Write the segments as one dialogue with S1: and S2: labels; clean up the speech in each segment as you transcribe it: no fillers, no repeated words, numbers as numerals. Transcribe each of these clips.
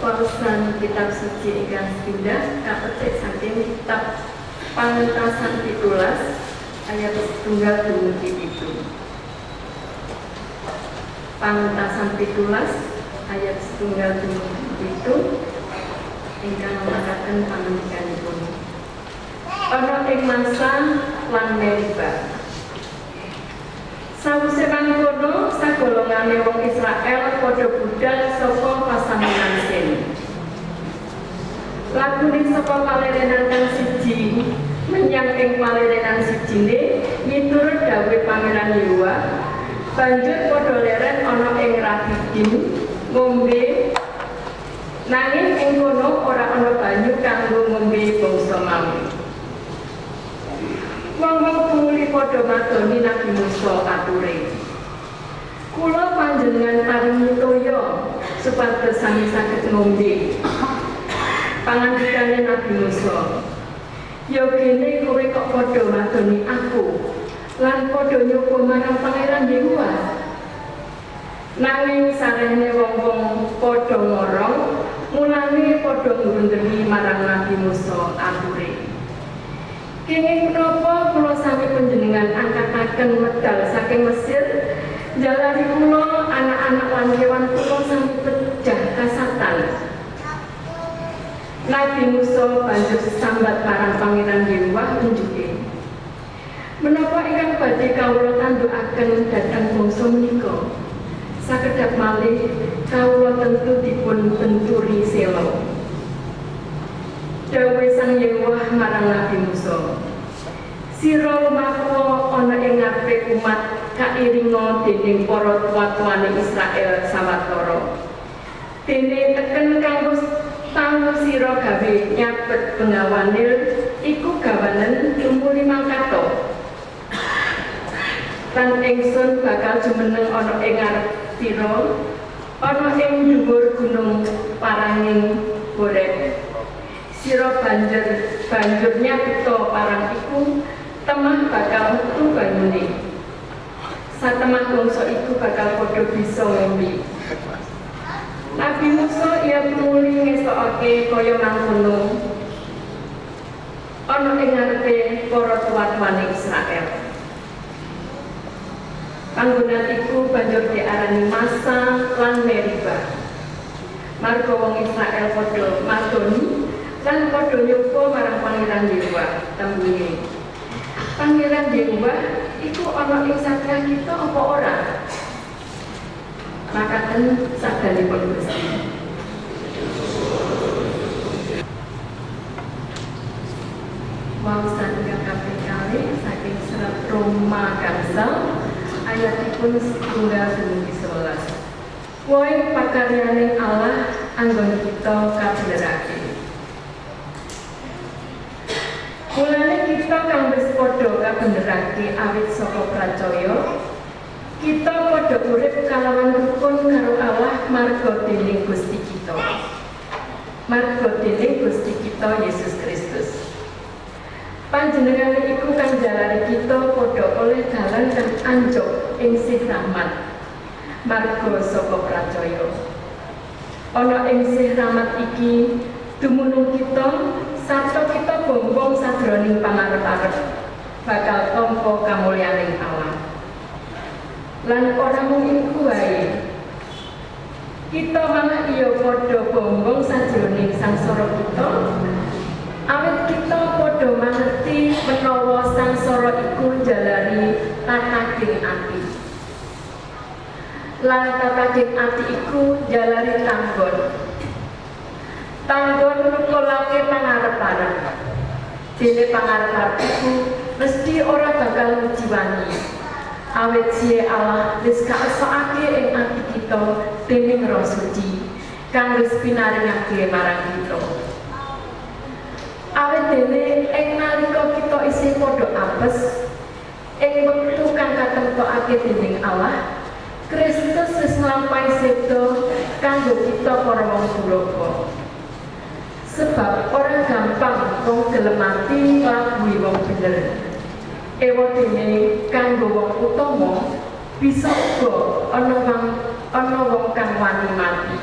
S1: Wawasan kitab suci ingkang sepindah kapetik saking kitab Pangentasan 17 ayat 1 dumugi 7. Pangentasan 17 ayat 1 dumugi 7 ingkang makaten pangandikanipun. Ana ing masa lan Meriba. Sawise mangkono sagolongane wong Israel padha budal saka pasamunan Sin. Lakune saka palerenan kang siji menyang ing palerenan sijine miturut dawuh Pangeran Yehuwa, banjur padha leren ana ing Rafidim ngombe, nanging ing kono ora ana banyu kanggo ngombe bangsa mau. Wong-wong tumuli padha madoni Nabi Musa ature, kula panjenengan paring toya supados sami saged ngombe. Pangandikane Nabi Musa, ya kene kowe kok padha madoni aku lan padha nyoba marang Pangeran Yehuwa. Nanging sarene wong-wong padha ngorong, mulane padha ngrundeni marang Nabi Musa ature, kenging menapa kula sami panjenengan angkataken medal saking Mesir, jalari kula anak-anak lan kewan kula sami pejah kasatan. Nabi Musa banjur sesambat marang Pangeran Yehuwa unjuke, menapa ingkang badhe kawula tandukaken dhateng bangsa menika? Sakedhap malih kawula tentu dipun benturi sela. Dawuh Sang Yehuwa marang Nabi Musa, sira lumaku ana ing ngarepe umat kairinga dening para tuwa-tuwane Israel sawetara. Dene teken kanggo tamu sira gawe nyabet bengawan Nil iku gawanen tumuli mangkato. Lan ingsun bakal jumeneng ana ing ngarep sira, ana ing dhuwur gunung Paranging Horeb. Sira banjur nyabeta parang iku, temah bakal metu banyune. Satemah bangsa iku bakal padha bisa ngombe. Nabi Musa ia tumuli ngesokake kaya mangkono ana ing ngarepe para tuwa-tuwane Israel. Panggonan iku banjur diarani Masa lan Meriba. Marga wong Israel padha madoni lan padha nyoba marang Pangeran Yehuwa, tembunge, Pangeran Yehuwa iku ana ing satrah kita apa ora? Makaten sadanipun Gusti. Wawasan ingkang kaping kalih saking serat Roma gangsal ayatipun 1 dumugi 11. Woe pakaryaning Allah anggon kita kabenerake. Mulane kita kang wis padha kabenerake awit saka pracaya, kita padha urip kalawan rukun karo Allah marga dening Gusti kita. Marga dening Gusti kita Yesus Kristus. Panjenengane iku kang jalari kita padha oleh dalan kang anjuk ing sih rahmat marga saka pracaya. Ana ing sih rahmat iki dumunung kita sarta kita bombong sadroning pangarep-arep bakal tampa kamulyaning Allah. Lan ora mung iku wae, kita malah iya padha bombong sajroning sangsara kita, awit kita padha mangerti menawa sangsara iku jalari tataging ati. Lan tataging ati iku jalari tanggon. Tanggon nukulake pangarep-arep. Dene pangarep-arep iku mesti ora bakal njiwani. Awit siye Allah wis kaesokake ing ati kita dening Roh Suci kang wis pinaringake marang kita. Awit dene ing nalika kita isih padha apes ing wektu kang katentokake dening Allah, Kristus wis nglampahi sedo kanggo kita para wong duraka. Sebab ora gampang wong gelem mati nglabuhi wong bener. Ewa dene kanggo wong utama bisa uga ana wong kang wani mati.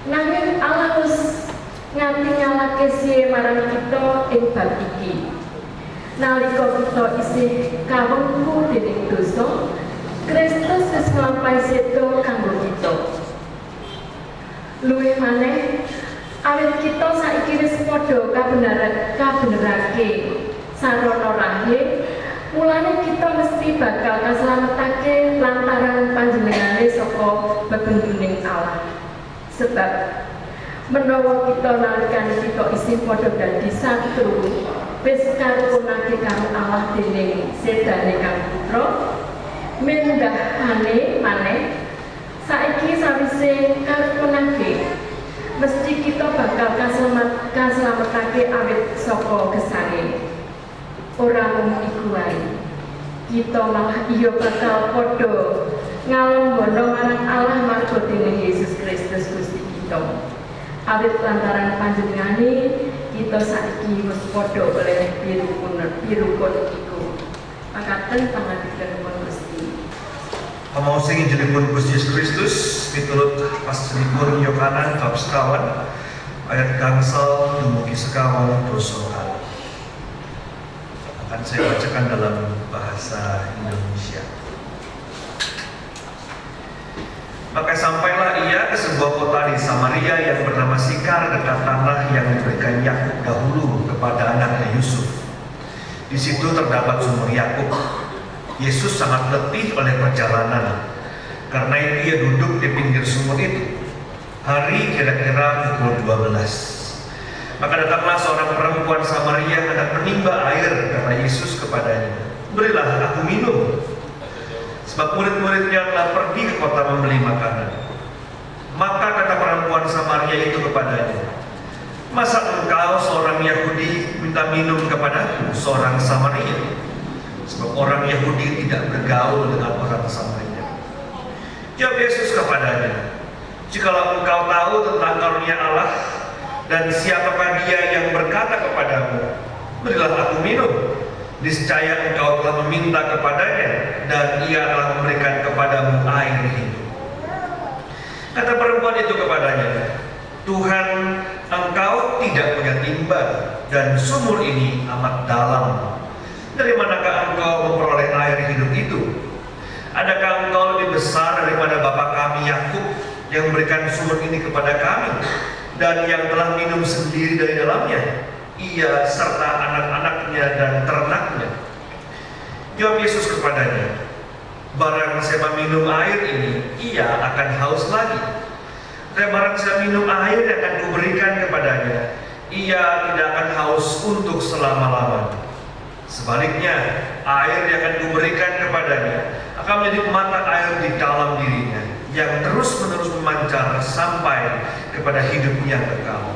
S1: Nanging Allah wis nganti nyalake siye marang kita ing bab iki. Nalika kita isih kawengku dening dosa, Kristus wis nglampahi sedo kanggo kita. Luwih maneh, awit kita saiki wis padha kabenerake sarana rahim, mulane kita mesti bakal kaslametake lantaran panjenengane saka bebenduning Allah. Sebab menawa kita nalikane kita isih padha dadi satru, wis karupunake karo Allah dening sedane Kang Putra, mendahane maneh saiki sawise karupunake mesti kita bakal kaslametake awit saka gesane. Ora mung iku wae, kita malah iya bakal padha ngalombono marang Allah marga dening Yesus Kristus Gusti kita. Awit lantaran panjenengane kita saiki wis padha oleh pirukun iku. Makaten pangandikanipun Gusti.
S2: Pamaosing Injilipun Gusti Yesus Kristus miturut pastoripun Yohanan bab sekawan ayat gangsal dumugi sekawan dosa kali. Akan saya bacakan dalam bahasa Indonesia. Maka sampailah ia ke sebuah kota di Samaria yang bernama Sikar, dekat tanah yang diberikan Yakub dahulu kepada anaknya Yusuf. Di situ terdapat sumur Yakub. Yesus sangat letih oleh perjalanan, karena itu ia duduk di pinggir sumur itu. Hari kira-kira pukul 12. Maka datanglah seorang perempuan Samaria hendak menimba air, kata Yesus kepadanya, "Berilah aku minum." Sebab murid-muridnya telah pergi ke kota membeli makanan. Maka kata perempuan Samaria itu kepadanya, "Masa engkau seorang Yahudi minta minum kepada seorang Samaria?" Sebab orang Yahudi tidak bergaul dengan orang Samaria. Jawab Yesus kepadanya, "Jikalau engkau tahu tentang karunia Allah dan siapakah dia yang berkata kepadamu, 'Berilah aku minum,' niscaya engkau telah meminta kepadanya, dan ia telah memberikan kepadamu air hidup." Kata perempuan itu kepadanya, "Tuhan, engkau tidak punya timba, dan sumur ini amat dalam. Dari manakah engkau memperoleh air hidup itu? Adakah engkau lebih besar daripada bapa kami Yakub yang memberikan sumur ini kepada kami, dan yang telah minum sendiri dari dalamnya, ia serta anak-anaknya dan ternaknya?" Jawab Yesus kepadanya, "Barang siapa minum air ini, ia akan haus lagi. Dan barang siapa minum air yang akan kuberikan kepadanya, ia tidak akan haus untuk selama-lamanya. Sebaliknya, air yang akan kuberikan kepadanya akan menjadi mata air di dalam dirinya, yang terus-menerus memancar sampai kepada hidup yang kekal."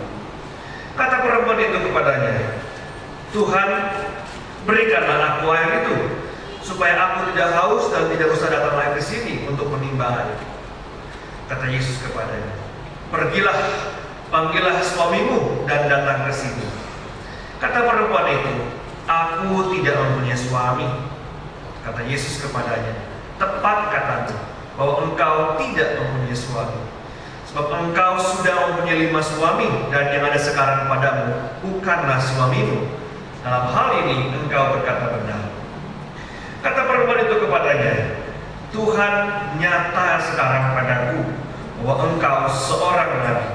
S2: Kata perempuan itu kepadanya, "Tuhan, berikanlah aku air itu, supaya aku tidak haus dan tidak usah datang lagi ke sini untuk menimba air." Kata Yesus kepadanya, "Pergilah, panggillah suamimu dan datang ke sini." Kata perempuan itu, "Aku tidak mempunyai suami." Kata Yesus kepadanya, "Tepat katamu, bahwa engkau tidak mempunyai suami. Sebab engkau sudah mempunyai 5 suami, dan yang ada sekarang padamu bukanlah suamimu. Dalam hal ini engkau berkata benar." Kata perempuan itu kepadanya, "Tuhan, nyata sekarang padaku bahwa engkau seorang nabi.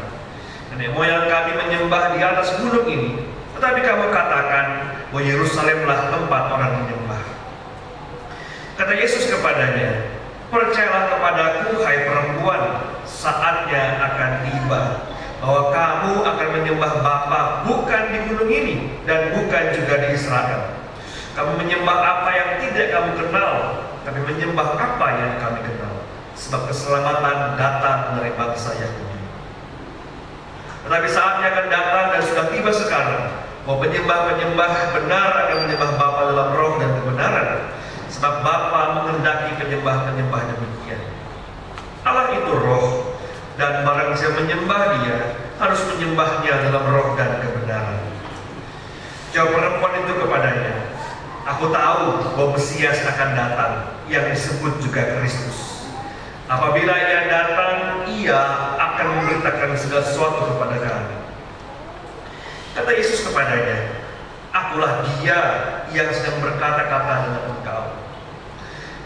S2: Nenek moyang kami menyembah di atas gunung ini, tetapi kamu katakan bahwa Yerusalemlah tempat orang menyembah." Kata Yesus kepadanya, "Percayalah kepadaku, hai perempuan, saatnya akan tiba bahwa kamu akan menyembah Bapa bukan di gunung ini dan bukan juga di Israel. Kamu menyembah apa yang tidak kamu kenal, tapi menyembah apa yang kami kenal, sebab keselamatan datang dari bangsa Yahudi. Tetapi saatnya akan datang dan sudah tiba sekarang bahwa penyembah-penyembah benar akan menyembah Bapa dalam roh dan kebenaran, sebab Bapa menghendaki penyembah-penyembah demikian. Allah itu roh, dan barang siapa menyembah Dia harus menyembahnya dalam roh dan kebenaran." Jawab perempuan itu kepadanya, "Aku tahu bahwa Mesias akan datang, yang disebut juga Kristus. Apabila Ia datang, Ia akan akan memberitakan segala sesuatu kepada kamu. Kata Yesus kepadanya, akulah dia yang sedang berkata-kata dengan engkau.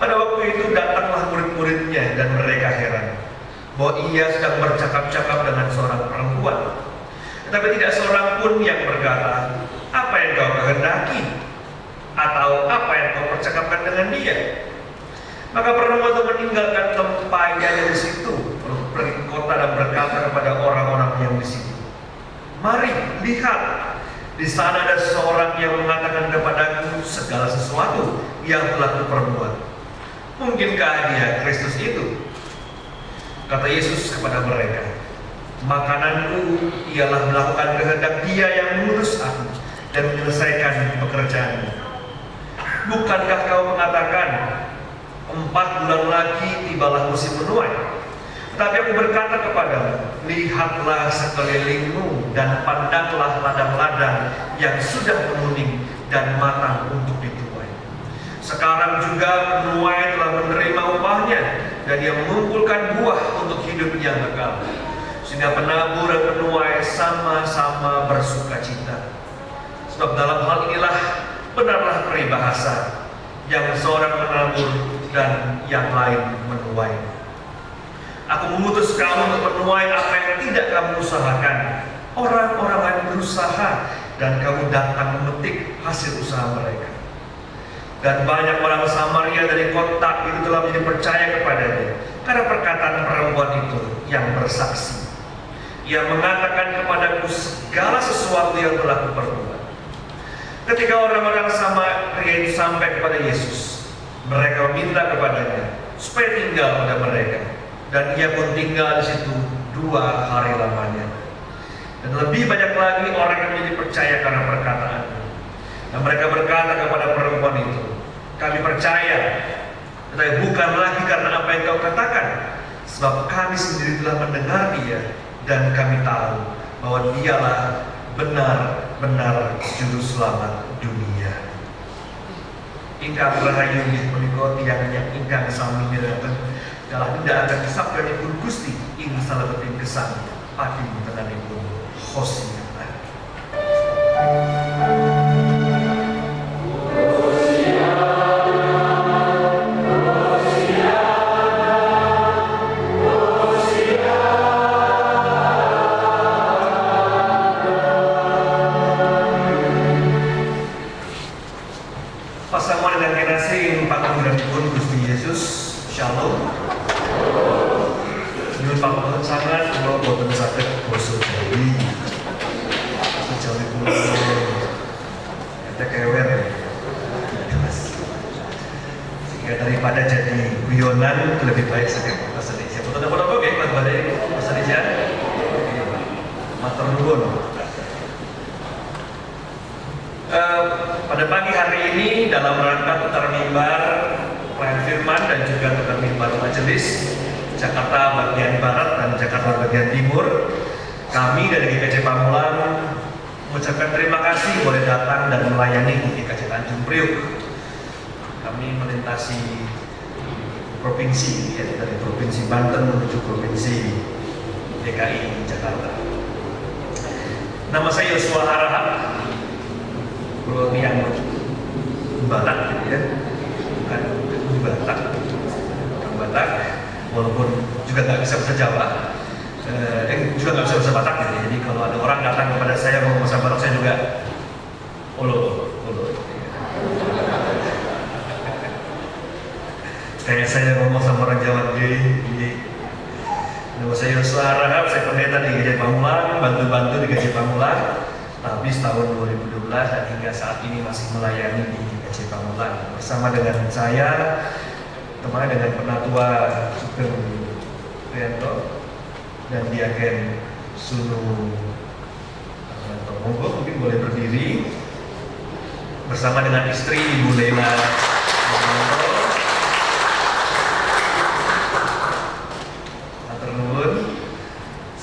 S2: Pada waktu itu datanglah murid-muridnya dan mereka heran bahwa ia sedang bercakap-cakap dengan seorang perempuan. Tetapi tidak seorang pun yang berkata, apa yang kau kehendaki? Atau apa yang kau percakapkan dengan dia? Maka perempuan itu meninggalkan tempatnya di situ, pergi ke kota dan berkata kepada orang-orang yang di situ, mari lihat, di sana ada seorang yang mengatakan kepadaku segala sesuatu yang telah kuperbuat. Mungkinkah dia Kristus itu? Kata Yesus kepada mereka, makananku ialah melakukan kehendak Dia yang mengutus aku dan menyelesaikan pekerjaanmu. Bukankah kau mengatakan, 4 bulan lagi tibalah musim menuai? Tetapi aku berkata kepadamu, lihatlah sekelilingmu dan pandanglah ladang-ladang yang sudah menguning dan matang untuk dituai. Sekarang juga penuai telah menerima upahnya, dan dia mengumpulkan buah untuk hidup yang kekal. Sehingga penabur dan penuai sama-sama bersuka cita. Sebab dalam hal inilah benarlah peribahasa, yang seorang menabur dan yang lain menuai. Aku mengutus kamu untuk menuai apa yang tidak kamu usahakan. Orang-orang lain berusaha dan kamu datang memetik hasil usaha mereka. Dan banyak orang Samaria dari kota itu telah menjadi percaya kepadanya karena perkataan perempuan itu yang bersaksi. Ia mengatakan kepadaku segala sesuatu yang telah kuperbuat. Ketika orang-orang Samaria itu sampai kepada Yesus, mereka meminta kepadanya supaya tinggal pada mereka. Dan ia pun tinggal di situ 2 hari lamanya. Dan lebih banyak lagi orang yang menjadi percaya karena perkataannya. Dan mereka berkata kepada perempuan itu, kami percaya, tetapi bukan lagi karena apa yang kau katakan, sebab kami sendiri telah mendengar dia, dan kami tahu bahwa dialah benar-benar juru selamat dunia. Ingkang rahayu nggih punika tiyang ingkang sami midhangetaken dalah tidak akan sabdanipun Gusti ing salebeting gesang padintenanipun Hosea. Pasamuan dan kinasih pangapuntenipun Gusti Yesus, Shalom. Nyuwun pangapunten sangat kula boten saged basa Jawi. Basa Jawi kula kewer. Sehingga daripada jadi guyonan lebih baik saged bahasa Indonesia. Boten apa-apa nggih Pak Bade bahasa Indonesia. Matur nuwun. Pada pagi hari ini dalam rangka tukar mimbar pelayan firman dan juga tukar mimbar majelis Jakarta bagian barat dan Jakarta bagian timur, kami dari GKJ Pamulang mengucapkan terima kasih boleh datang dan melayani di GKJ Tanjung Priuk. Kami melintasi provinsi, ya, dari provinsi Banten menuju provinsi DKI Jakarta. Nama saya Yosua Harahap. Kalau yang Batak gitu ya, bukan Batak, orang Batak, walaupun juga nggak bisa bahasa Jawa, juga nggak bisa bahasa Batak gitu. Jadi kalau ada orang datang kepada saya mau bahasa Batak, saya juga olo. Kayak saya ngomong sama orang Jawa gini. Nama saya Yosua Harahap, saya pendeta di GKJ Pamulang, bantu-bantu di GKJ Pamulang. Habis tahun 2012 dan hingga saat ini masih melayani di GKJ Pamulang bersama dengan saya, teman dengan Penatua Sugeng Prianto dan Diaken Sunu. Monggo mungkin boleh berdiri bersama dengan istri Ibu Lela.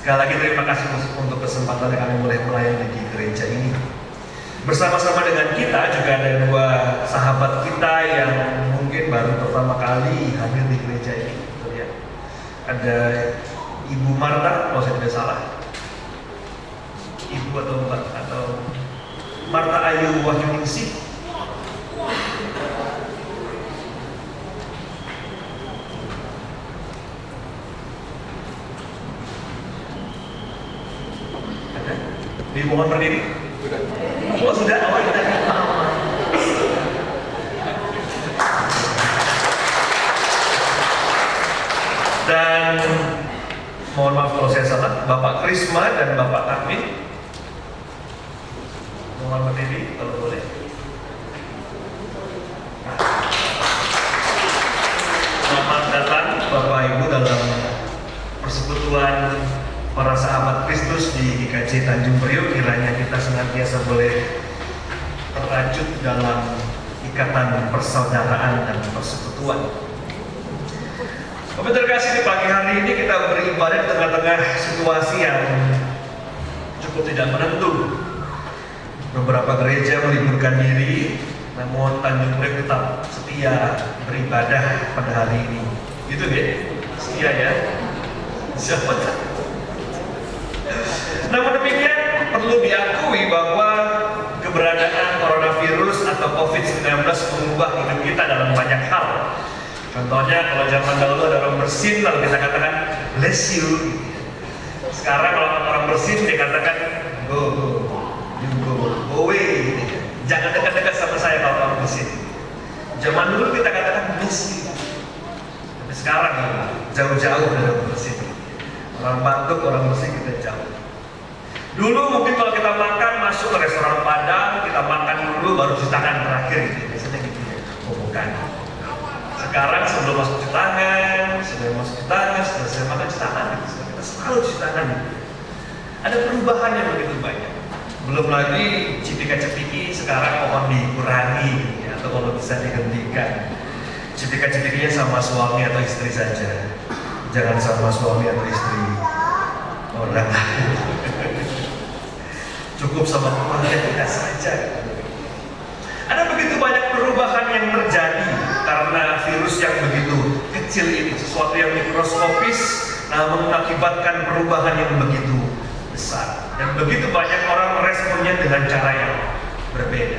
S2: Sekali lagi terima kasih untuk kesempatan yang kami boleh melayani di gereja ini. Bersama-sama dengan kita juga ada 2 sahabat kita yang mungkin baru pertama kali hadir di gereja ini. Ada Ibu Marta, kalau saya tidak salah. Ibu atau Mbak atau Marta Ayu Wahyuningsih. Ada? Dimohon berdiri. Oh sudah, oh sudah. Dan mohon maaf kalau saya salah, Bapak Krisma dan Bapak Armin. Mohon berdiri kalau boleh. Selamat datang Bapak Ibu dalam persekutuan para sahabat Kristus di GKJ Tanjung Priok. Kiranya kita senantiasa boleh terajut dalam ikatan persaudaraan dan persekutuan. Bapak terkasih, di pagi hari ini kita beribadah di tengah-tengah situasi yang cukup tidak menentu. Beberapa gereja meliburkan diri, namun Tanjung Priok tetap setia beribadah pada hari ini. Gitu deh, setia ya. Siapa tak? Namun demikian perlu diakui bahwa keberadaan coronavirus atau COVID-19 mengubah hidup kita dalam banyak hal. Contohnya kalau zaman dahulu ada orang bersin lalu kita katakan bless you. Sekarang kalau orang bersin dia katakan go away. Jangan dekat-dekat sama saya kalau orang bersin. Zaman dulu kita katakan bless you. Tapi sekarang jauh-jauh dari orang bersin. Orang batuk, orang bersin kita jauh. Dulu mungkin kalau kita makan masuk ke restoran Padang, kita makan dulu baru cuci tangan terakhir gitu. Biasanya gitu ya. Oh bukan. Sekarang sebelum masuk cuci tangan, sebelum masuk cuci tangan, setelah makan cuci tangan, kita selalu cuci tangan. Ada perubahan yang begitu banyak. Belum lagi cipika-cipiki sekarang mohon dikurangi ya, atau kalau bisa dihentikan. Cipika-cipikinya sama suami atau istri saja. Jangan sama suami atau istri orang lain. Cukup sama keluarga kita saja. Ada begitu banyak perubahan yang terjadi karena virus yang begitu kecil ini, sesuatu yang mikroskopis, namun mengakibatkan perubahan yang begitu besar. Dan begitu banyak orang meresponnya dengan cara yang berbeda.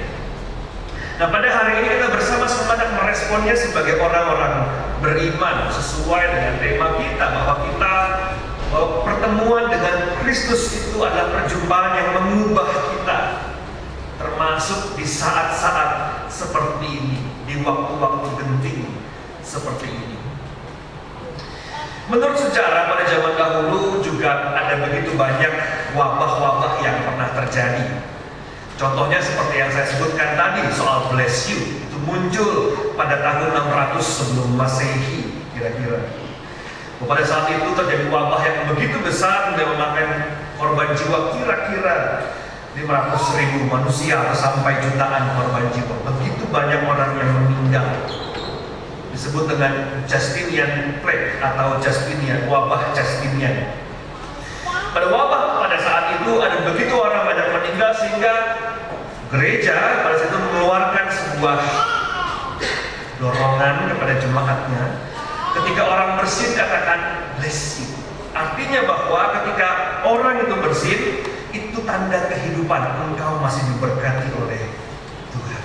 S2: Nah, pada hari ini kita bersama-sama meresponnya sebagai orang-orang beriman sesuai dengan tema kita bahwa pertemuan dengan Kristus itu adalah perjumpaan yang mengubah kita. Termasuk di saat-saat seperti ini, di waktu-waktu genting seperti ini. Menurut sejarah pada zaman dahulu juga ada begitu banyak wabah-wabah yang pernah terjadi. Contohnya seperti yang saya sebutkan tadi soal bless you, itu muncul pada tahun 600 sebelum Masehi kira-kira. Pada saat itu terjadi wabah yang begitu besar dan memakan korban jiwa kira-kira 500.000 manusia atau sampai jutaan korban jiwa. Begitu banyak orang yang meninggal. Disebut dengan Justinian Plague atau Justinian, wabah Justinian. Pada wabah pada saat itu ada begitu orang banyak meninggal sehingga gereja pada saat itu mengeluarkan sebuah dorongan kepada jemaatnya. Ketika orang bersin katakan bless you. Artinya bahwa ketika orang itu bersin, itu tanda kehidupan. Engkau masih diberkati oleh Tuhan.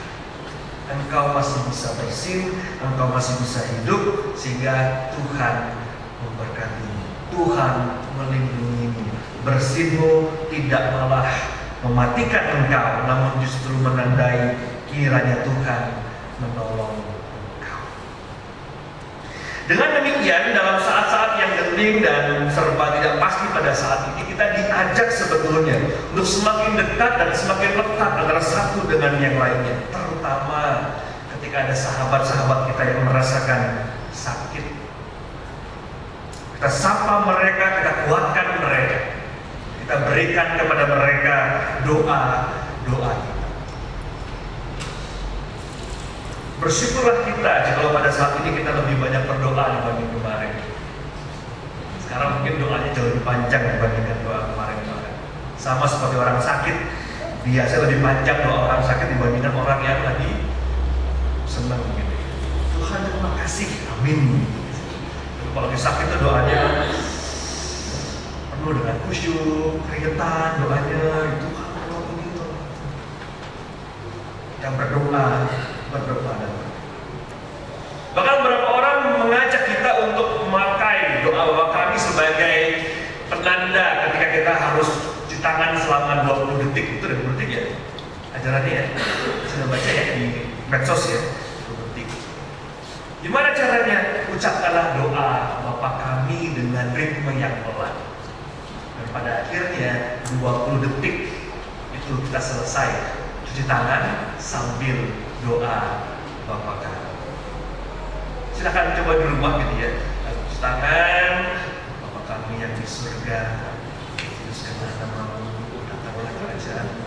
S2: Engkau masih bisa bersin, engkau masih bisa hidup, sehingga Tuhan memberkatimu. Tuhan melindungimu. Bersinmu tidak malah mematikan engkau, namun justru menandai kiranya Tuhan menolong. Dengan demikian, dalam saat-saat yang genting dan serba tidak pasti pada saat ini, kita diajak sebetulnya untuk semakin dekat dan semakin lekat antara satu dengan yang lainnya. Terutama ketika ada sahabat-sahabat kita yang merasakan sakit. Kita sapa mereka, kita kuatkan mereka. Kita berikan kepada mereka doa-doa kita. Bersyukurlah kita kalau pada saat ini kita lebih banyak berdoa dibanding kemarin. Sekarang mungkin doanya jauh lebih panjang dibandingkan doa kemarin-kemarin. Sama seperti orang sakit, biasa lebih panjang doa orang sakit dibandingkan orang yang lagi senang gitu. Tuhan terima kasih, amin. Kalau lagi sakit itu doanya penuh dengan khusyuk, keringetan, doanya itu Allah ini loh. Yang berdoa dan berdoa. Bahkan beberapa orang mengajak kita untuk memakai doa Bapa Kami sebagai penanda ketika kita harus cuci tangan selama 20 detik. Itu udah 20 detik ya ajarannya ya. Sudah baca ya di medsos ya, 20 detik. Gimana caranya? Ucapkanlah doa Bapa Kami dengan ritme yang pelan. Dan pada akhirnya 20 detik itu kita selesai cuci tangan sambil doa Bapa Kami. Silakan coba di rumah gitu ya. Cuci tangan Bapa Kami yang di surga, dikuduskanlah namamu, datanglah kerajaanmu.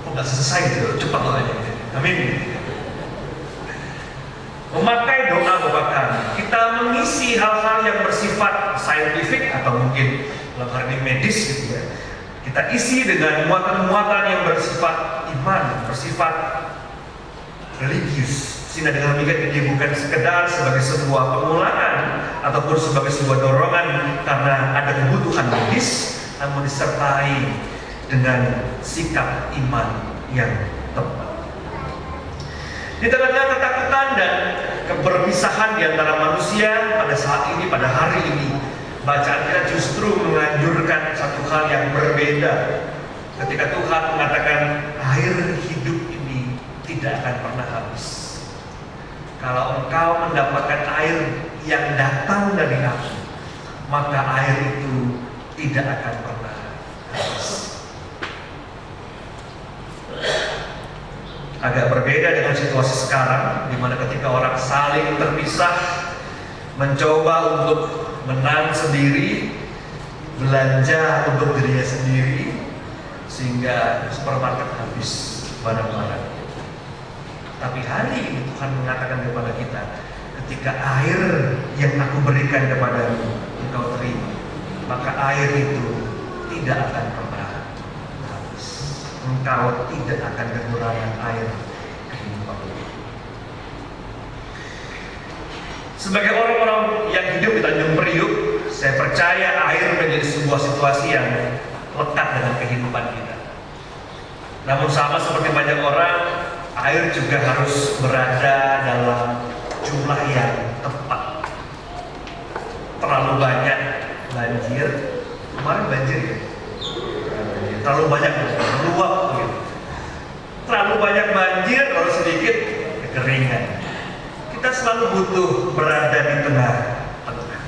S2: Kok nggak selesai gitu? Cepat doanya. Amin. Memakai doa Bapa Kami, kita mengisi hal-hal yang bersifat saintifik atau mungkin dalam hal ini medis gitu ya. Kita isi dengan muatan-muatan yang bersifat iman, bersifat religius. Sehingga dengan demikian ini bukan sekedar sebagai sebuah pengulangan ataupun sebagai sebuah dorongan karena ada kebutuhan medis, namun disertai dengan sikap iman yang tepat. Di tengah-tengah ketakutan dan keberpisahan di antara manusia pada saat ini, pada hari ini, bacaan kita justru menganjurkan satu hal yang berbeda. Ketika Tuhan mengatakan air hidup ini tidak akan pernah habis. Kalau engkau mendapatkan air yang datang dari aku, maka air itu tidak akan pernah habis. Agak berbeda dengan situasi sekarang, di mana ketika orang saling terpisah, mencoba untuk menang sendiri, belanja untuk dirinya sendiri, sehingga supermarket habis barang-barang. Tapi hari ini Tuhan mengatakan kepada kita, ketika air yang aku berikan kepadamu engkau terima, maka air itu tidak akan pernah habis. Engkau tidak akan kekurangan air kehidupan. Sebagai orang-orang yang hidup di Tanjung Priuk, saya percaya air menjadi sebuah situasi yang lekat dengan kehidupan kita. Namun sama seperti banyak orang, air juga harus berada dalam jumlah yang tepat. Terlalu banyak banjir, kemarin banjir ya, terlalu banyak meluap gitu. Terlalu banyak banjir, kalau sedikit kekeringan. Kita selalu butuh berada di tengah-tengah.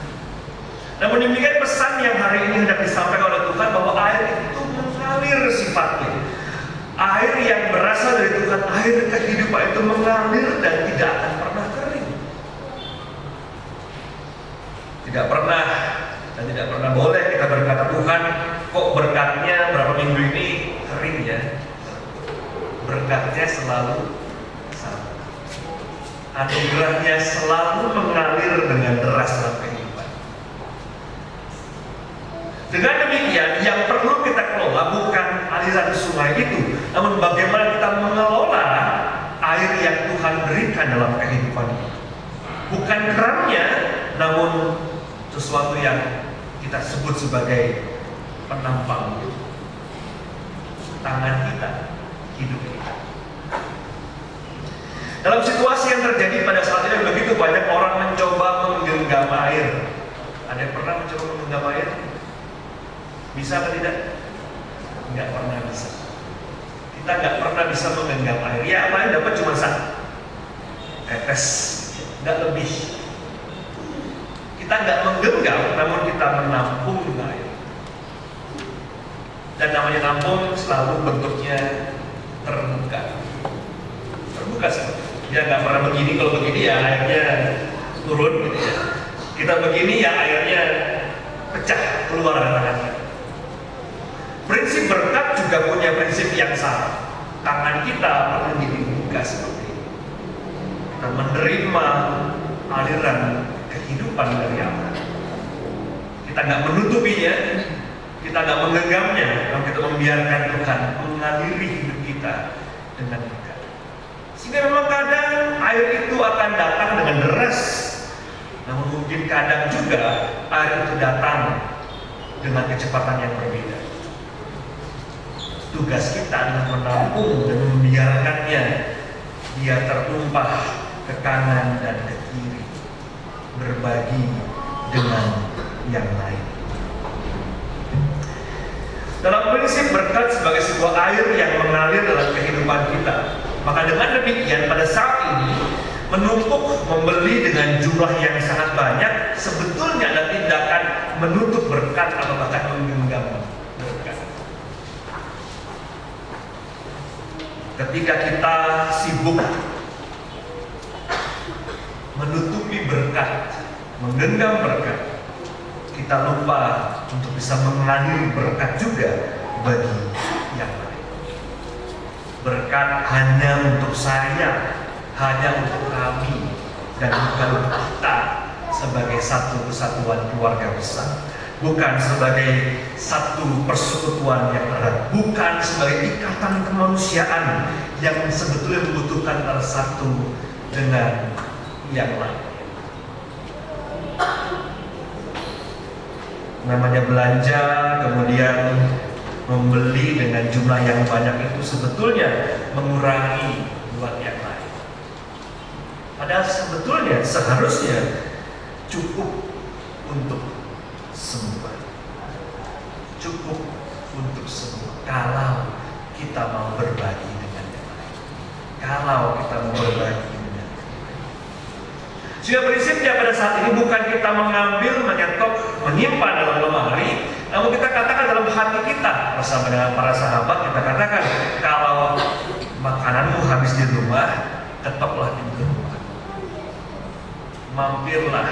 S2: Namun demikian pesan yang hari ini hendak disampaikan oleh Tuhan bahwa air itu mengalir sifatnya. Air yang berasal dari Tuhan, air kehidupan itu mengalir dan tidak akan pernah kering. Tidak pernah dan tidak pernah boleh kita berkata, Tuhan kok berkatnya berapa minggu ini kering ya. Berkatnya selalu sama. Anugerahnya selalu mengalir dengan deras dalam kehidupan. Dengan demikian, yang perlu kita kelola bukan aliran sungai itu, namun bagaimana kita mengelola air yang Tuhan berikan dalam kehidupan kita. Bukan kerannya, namun sesuatu yang kita sebut sebagai penampang tangan kita, hidup kita. Dalam situasi yang terjadi pada saat ini, begitu banyak orang mencoba menggenggam air. Ada yang pernah mencoba menggenggam air? Bisa atau tidak? Nggak pernah bisa. Kita nggak pernah bisa menggenggam air. Ya, paling dapat cuma satu tetes, nggak lebih. Kita nggak menggenggam, namun kita menampung air. Dan namanya nampung selalu bentuknya terbuka. Terbuka seperti itu. Ya nggak pernah begini. Kalau begini ya airnya turun gitu ya. Kita begini ya airnya pecah keluar dari tangan kita. Prinsip berkat juga punya prinsip yang sama. Tangan kita perlu dibuka seperti ini. Kita menerima aliran kehidupan dari Allah. Kita nggak menutupinya, kita nggak menggenggamnya, namun kita membiarkan Tuhan mengaliri hidup kita dengan berkat. Sehingga memang kadang air itu akan datang dengan deras, namun mungkin kadang juga air itu datang dengan kecepatan yang berbeda. Tugas kita adalah menampung dan membiarkannya dia tertumpah ke kanan dan ke kiri, berbagi dengan yang lain. Dalam prinsip berkat sebagai sebuah air yang mengalir dalam kehidupan kita, maka dengan demikian pada saat ini menumpuk membeli dengan jumlah yang sangat banyak sebetulnya ada tindakan menutup berkat atau bahkan menggenggam berkat. Ketika kita sibuk menutupi berkat, menggenggam berkat, kita lupa untuk bisa mengalir berkat juga bagi yang lain. Berkat hanya untuk saya, hanya untuk kami, dan bukan untuk kita sebagai satu kesatuan keluarga besar, bukan sebagai satu persekutuan yang erat, bukan sebagai ikatan kemanusiaan yang sebetulnya membutuhkan antara satu dengan yang lain. Namanya belanja, kemudian membeli dengan jumlah yang banyak itu sebetulnya mengurangi buat yang lain. Padahal sebetulnya seharusnya cukup untuk semua. Cukup untuk semua kalau kita mau berbagi dengan yang lain. Kalau kita mau berbagi dengan yang lain. Sehingga prinsipnya pada saat ini bukan kita mengambil, menyetok, menyimpan dalam lemari, namun kita katakan dalam hati kita bersama dengan para sahabat, kita katakan kalau makananmu habis di rumah, ketoklah di rumah, mampirlah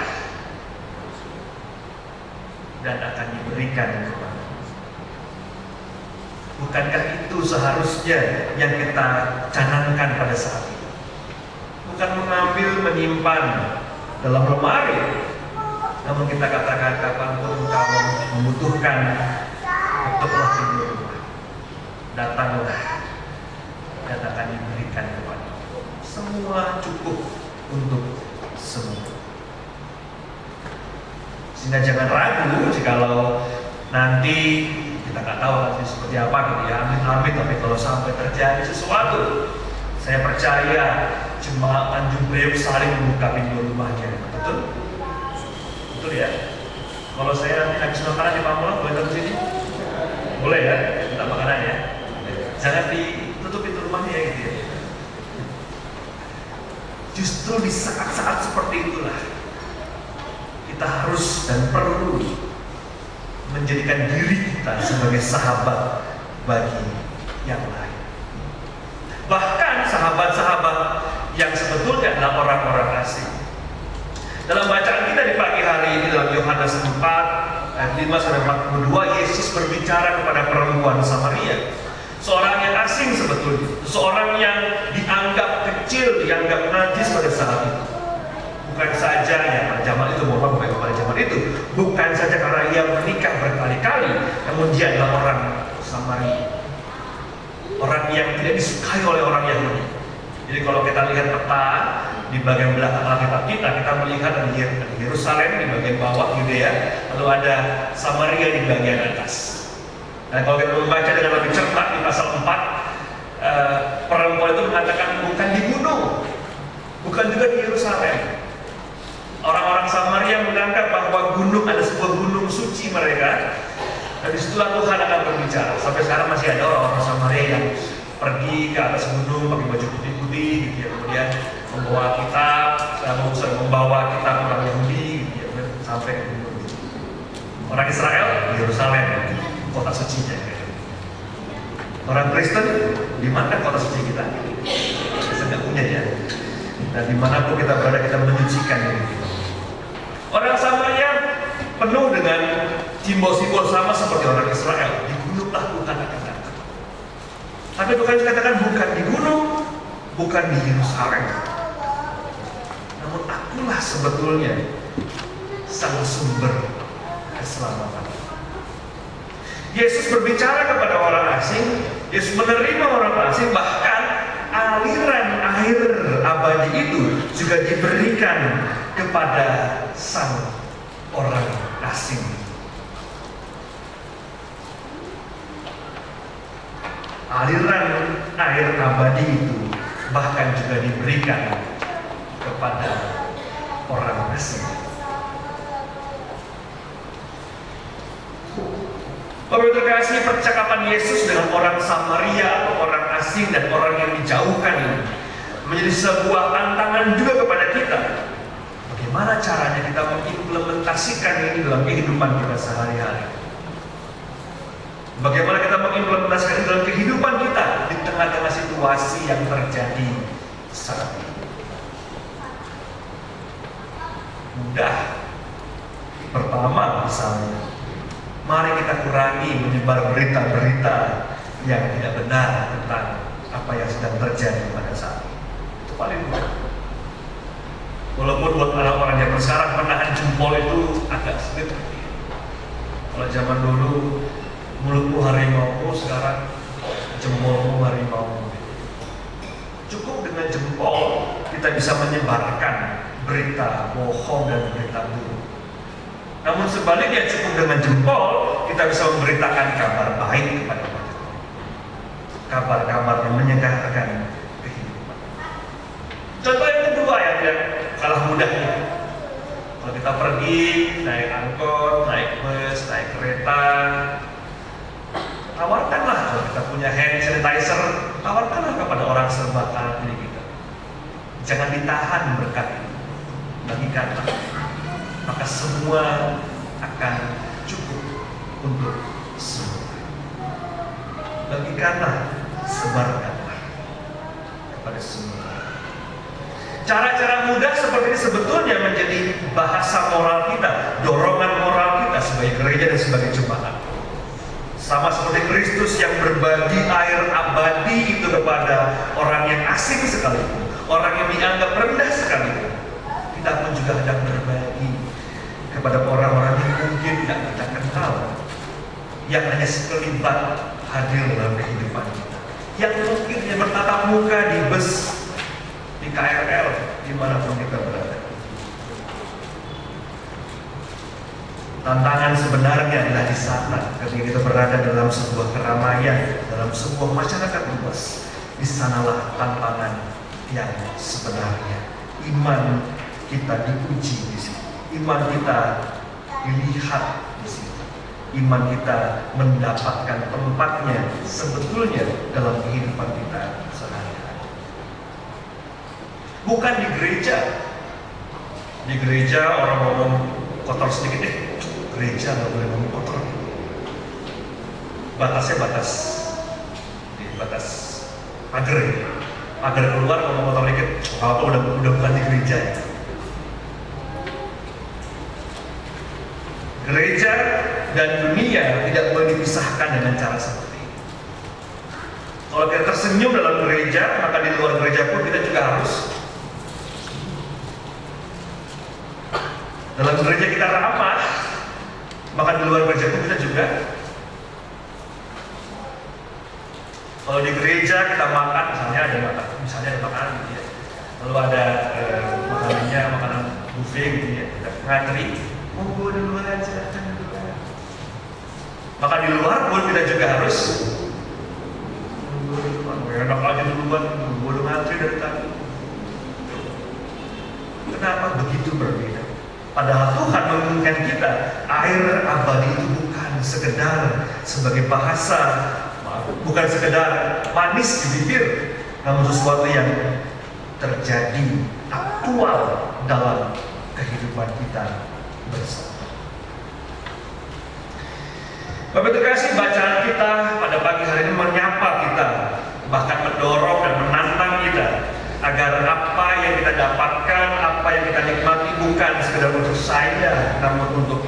S2: dan akan diberikan kepada. Bukankah itu seharusnya yang kita canangkan pada saat ini? Bukan mengambil, menyimpan dalam lemari, namun kita katakan kapanpun kamu membutuhkan, ketoklah di rumah, datanglah dan akan diberikan kepada. Semua cukup untuk semua. Sehingga jangan ragu jikalau nanti kita nggak tahu nanti seperti apa gitu ya, amin, tapi kalau sampai terjadi sesuatu, saya percaya jemaat Tanjung Priok saling membuka pintu rumahnya, betul? Betul ya? Kalau saya nanti habis makanan di Pamulang, boleh datang sini? Boleh ya? Minta makanan ya? Jangan ditutup pintu rumahnya ya gitu ya. Justru di saat-saat seperti itulah kita harus dan perlu menjadikan diri kita sebagai sahabat bagi yang lain. Bahkan sahabat-sahabat yang sebetulnya adalah orang-orang asing. Dalam bacaan kita di pagi hari ini dalam Yohanes 4 ayat 5-42, Yesus berbicara kepada perempuan Samaria, seorang yang asing sebetulnya, seorang yang dianggap kecil, dianggap najis pada saat itu. Bukan saja ya pada zaman itu, bukan pada zaman itu, bukan saja karena ia menikah berkali-kali, namun dia adalah orang Samaria, orang yang tidak disukai oleh orang Yahudi. Jadi kalau kita lihat peta di bagian belakang Alkitab kita melihat ada Yerusalem di bagian bawah Yudea, lalu ada Samaria di bagian atas. Dan kalau kita membaca dengan lebih cermat di pasal 4, perempuan itu mengatakan bukan di gunung, bukan juga di Yerusalem. Orang-orang Samaria menganggap bahwa gunung ada sebuah gunung suci mereka, dan disitulah Tuhan akan berbicara. Sampai sekarang masih ada orang-orang Samaria yang pergi ke atas gunung pakai baju putih-putih gitu ya, kemudian membawa kitab, membawa kitab orang Yahudi gitu ya, sampai ke gunung. Orang Israel di Yerusalem, kota sucinya. Orang Kristen, di mana kota suci kita? Kita nggak punya ya. Dan dimanapun kita berada, kita menyucikan diri kita. Orang Samaria penuh dengan simbol-simbol sama seperti orang Israel. Di gununglah Tuhan akan datang. Tapi Tuhan katakan bukan di gunung, bukan di Yerusalem. Namun akulah sebetulnya sang sumber keselamatan. Yesus berbicara kepada orang asing, Yesus menerima orang asing, bahkan aliran air abadi itu juga diberikan kepada sang orang asing. aliran air abadi itu bahkan juga diberikan kepada orang asing. Bapak terkasih, percakapan Yesus dengan orang Samaria atau orang asing dan orang yang dijauhkan ini menjadi sebuah tantangan juga kepada kita. Bagaimana caranya kita mengimplementasikan ini dalam kehidupan kita sehari-hari? Bagaimana kita mengimplementasikan ini dalam kehidupan kita di tengah-tengah situasi yang terjadi saat ini? Mudah. Pertama misalnya, mari kita kurangi menyebar berita-berita yang tidak benar tentang apa yang sedang terjadi pada saat ini. Itu paling mudah. Walaupun buat orang-orang yang sekarang menahan jempol itu agak sulit. Kalau zaman dulu mulutmu harimau, sekarang jempolmu harimau. Cukup dengan jempol kita bisa menyebarkan berita bohong dan berita buruk. Namun sebaliknya cukup dengan jempol kita bisa memberitakan kabar baik kepada kita. Kabar-kabar yang menyegarkan kehidupan. Contoh yang kedua yang tidak kalah mudahnya. Kalau kita pergi naik angkot, naik bus, naik kereta, tawarkanlah kalau kita punya hand sanitizer, tawarkanlah kepada orang serba kanan kiri kita. Jangan ditahan berkat itu, bagikanlah. Maka semua akan cukup untuk semua. Bagikanlah, sebarkanlah kepada semua. Cara-cara mudah seperti ini sebetulnya menjadi bahasa moral kita, dorongan moral kita sebagai gereja dan sebagai jemaat. Sama seperti Kristus yang berbagi air abadi itu kepada orang yang asing sekalipun, orang yang dianggap rendah sekalipun. Kita pun juga hendak berbagi kepada orang-orang yang mungkin tidak kita kenal, yang hanya sekelibat hadir dalam kehidupan kita, yang mungkin hanya bertatap muka di bus, di KRL, dimanapun kita berada. Tantangan sebenarnya adalah di sana ketika kita berada dalam sebuah keramaian, dalam sebuah masyarakat luas. Di sanalah tantangan yang sebenarnya. Iman kita diuji di situ. Iman kita dilihat di situ. Iman kita mendapatkan tempatnya sebetulnya dalam kehidupan kita sehari-hari. Bukan di gereja. Di gereja orang ngomong kotor sedikit, gereja nggak boleh ngomong kotor. Batasnya batas pagar. Pagar keluar ngomong kotor dikit, apa udah bukan di gereja ya. Gereja dan dunia tidak boleh dipisahkan dengan cara seperti ini. Kalau kita tersenyum dalam gereja, maka di luar gereja pun kita juga harus. Dalam gereja kita ramah, maka di luar gereja pun kita juga. Kalau di gereja kita makan, misalnya ada makanan gitu ya. Lalu ada makanannya, makanan buffet gitu ya. Kita ngantri, monggo duluan aja, duluan. Maka di luar pun kita juga harus enak aja duluan, udah ngantri dari tadi. Kenapa begitu berbeda? Padahal Tuhan menginginkan kita, air abadi itu bukan sekedar sebagai bahasa, bukan sekedar manis di bibir, namun sesuatu yang terjadi aktual dalam kehidupan kita bersama. Bapak terkasih, bacaan kita pada pagi hari ini menyapa kita, bahkan mendorong dan menantang kita agar apa yang kita dapatkan, apa yang kita nikmati bukan sekedar untuk saya, namun untuk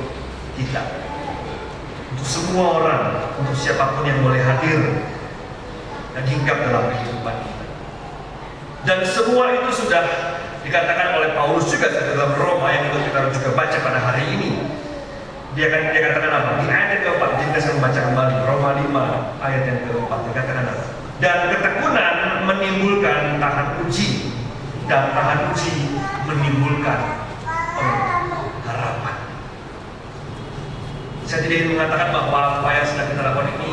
S2: kita, untuk semua orang, untuk siapapun yang boleh hadir dan hinggap dalam kehidupan kita. Dan semua itu sudah dikatakan oleh Paulus juga dalam Roma yang kita juga baca pada hari ini. Dia katakan apa? Di ayat yang keempat, jika saya membaca kembali Roma 5 ayat yang keempat, dikatakan apa? Dan ketekunan menimbulkan tahan uji, dan tahan uji menimbulkan harapan. Saya tidak ingin mengatakan bahwa apa yang sedang kita lakukan ini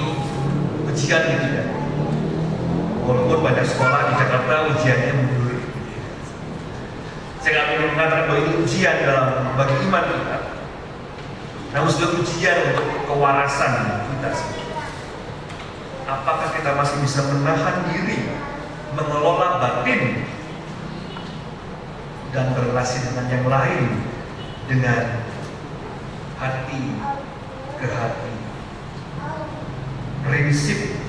S2: ujian gitu ya. Walaupun banyak sekolah di Jakarta ujiannya mundur. Saya nggak ingin mengatakan bahwa ini ujian bagi iman kita, namun sudah ujian untuk kewarasan kita semua. Apakah kita masih bisa menahan diri, mengelola batin, dan berrelasi dengan yang lain dengan hati ke hati. Prinsip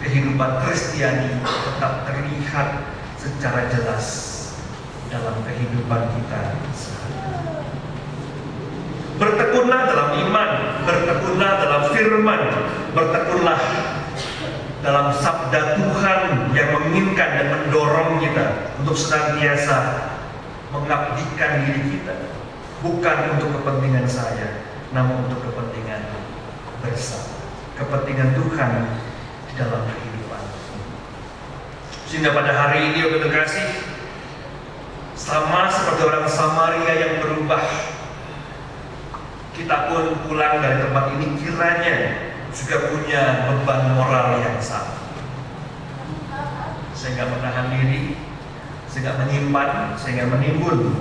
S2: kehidupan Kristiani tetap terlihat secara jelas dalam kehidupan kita sehari-hari. Bertekunlah dalam iman, bertekunlah dalam firman, bertekunlah dalam sabda Tuhan yang menginginkan dan mendorong kita untuk senantiasa mengabdikan diri kita, bukan untuk kepentingan saya, namun untuk kepentingan bersama, kepentingan Tuhan di dalam kehidupan. Sehingga pada hari ini, Bapak terkasih, sama seperti orang Samaria yang berubah, kita pun pulang dari tempat ini kiranya juga punya beban moral yang sama. Saya nggak menahan diri, saya nggak menyimpan, saya nggak menimbun,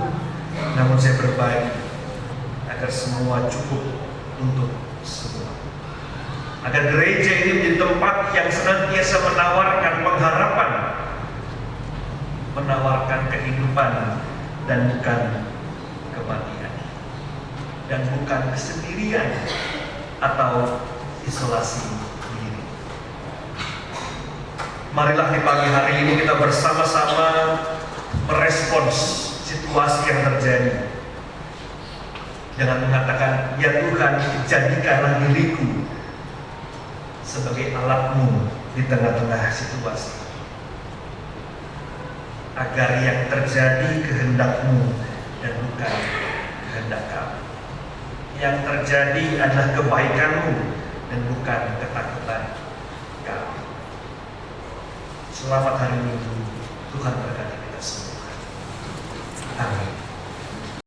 S2: namun saya berbagi agar semua cukup untuk semua. Agar gereja ini menjadi tempat yang senantiasa menawarkan pengharapan, menawarkan kehidupan, dan bukan kematian, dan bukan kesendirian atau isolasi diri. Marilah di pagi hari ini kita bersama-sama merespons situasi yang terjadi dengan mengatakan, ya Tuhan, jadikanlah diriku sebagai alatmu di tengah-tengah situasi, agar yang terjadi kehendakmu dan bukan kehendak kami. Yang terjadi adalah kebaikanmu dan bukan ketakutan kami. Selamat hari Minggu, Tuhan berkati kita semua. Amin.